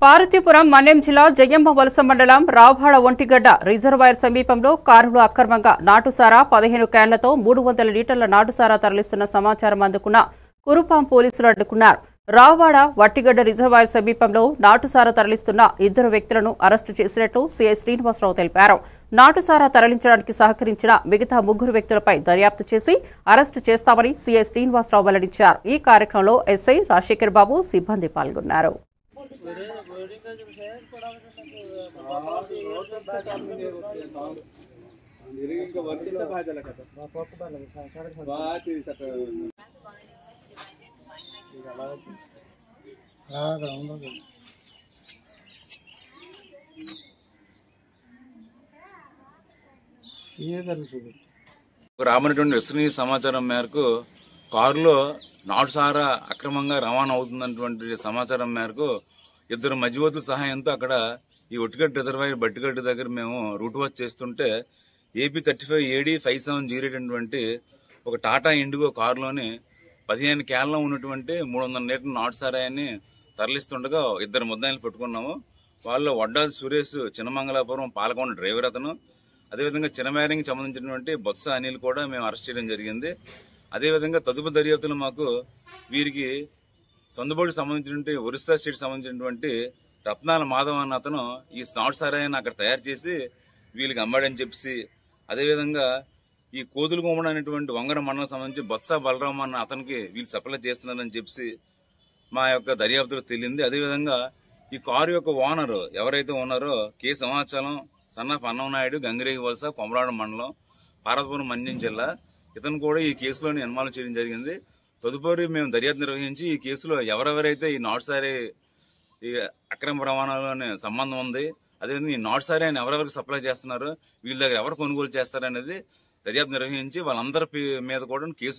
పార్వతీపురం మన్యం జిల్లా జయ్యమ్మ వలస మండలం రావ్వాడ ఒంటిగడ్డ రిజర్వాయర్ సమీపంలో కారులో అక్రమంగా నాటుసారా 15 క్యాన్లతో 300 లీటర్ల నాటుసారా తరలిస్తున్న సమాచారం అందుకున్న కురుపాం పోలీసులు అడ్డుకున్నారు. రావ్వాడ వట్టిగడ్డ రిజర్వాయర్ సమీపంలో నాటుసారా తరలిస్తున్న 2 వ్యక్తులను అరెస్టు చేసినట్లు సీఐ శ్రీనివాసరావు తెలిపారు. నాటుసారా తరలించడానికి సహకరించిన మిగతా 3 వ్యక్తులపై దర్యాప్తు చేసి అరెస్టు చేస్తామని సీఐ శ్రీనివాసరావు వెల్లడించారు. ఈ కార్యక్రమంలో ఎస్ఐ రాజశేఖర్ బాబు సిబ్బంది పాల్గొన్నారు. రాబడినటువంటి విశ్వసనీయ సమాచారం మేరకు కారులో నాటుసారా అక్రమంగా రవాణా అవుతున్నటువంటి సమాచారం మేరకు 2 మధ్యవర్తుల సహాయంతో అక్కడ ఈ ఒట్టిగడ్డ రిజర్వాయర్ బట్టిగడ్డ దగ్గర మేము రూట్ వాచ్ చేస్తుంటే ఏపీ 35 AD 5708 అటువంటి ఒక టాటా ఇండిగో కారులోని 15 క్యాన్లో ఉన్నటువంటి 300 లీటర్ల నాటుసారాయాన్ని తరలిస్తుండగా 2 ముద్దాయిలు పట్టుకున్నాము. వాళ్ళు వడ్డాది సురేష్ చిన్నమంగళాపురం పాలకొండ డ్రైవర్ అతను, అదేవిధంగా చిన్నమేరంకి సంబంధించినటువంటి బొత్స అనిల్ కూడా మేము అరెస్ట్ చేయడం జరిగింది. అదేవిధంగా తదుపరి దర్యాప్తులు మాకు వీరికి సొంతబోడికి సంబంధించినటువంటి ఒరిస్సా స్టేట్ సంబంధించినటువంటి రత్నాల మాధవ్ అన్న అతను ఈ నాటుసారాయాన్ని అక్కడ తయారు చేసి వీళ్ళకి అమ్మాడని చెప్పి, అదేవిధంగా ఈ కోతులు కొమ్మడ అనేటువంటి వంగర మండలం సంబంధించి బొత్స బలరాం అన్న అతనికి వీళ్ళు సప్లై చేస్తున్నారని చెప్పి మా యొక్క దర్యాప్తులో తెలియంది. అదేవిధంగా ఈ కారు యొక్క ఓనర్ ఎవరైతే ఉన్నారో కె సింహాచలం సన్ ఆఫ్ అన్నవనాయుడు, గంగిరేగి వలస, కొమరాడ మండలం, పార్వతీపురం మన్యం జిల్లా, ఇతను కూడా ఈ కేసులోని ఇన్వాల్వ్ చేయడం జరిగింది. తదుపరి మేము దర్యాప్తు నిర్వహించి ఈ కేసులో ఎవరెవరైతే ఈ నాటుసారే ఈ అక్రమ రవాణాలోనే సంబంధం ఉంది, అదేవిధంగా ఈ నాటుసారాన్ని ఎవరెవరికి సప్లై చేస్తున్నారు, వీళ్ళ దగ్గర ఎవరు కొనుగోలు చేస్తారనేది దర్యాప్తు నిర్వహించి వాళ్ళందరి మీద కూడా కేసు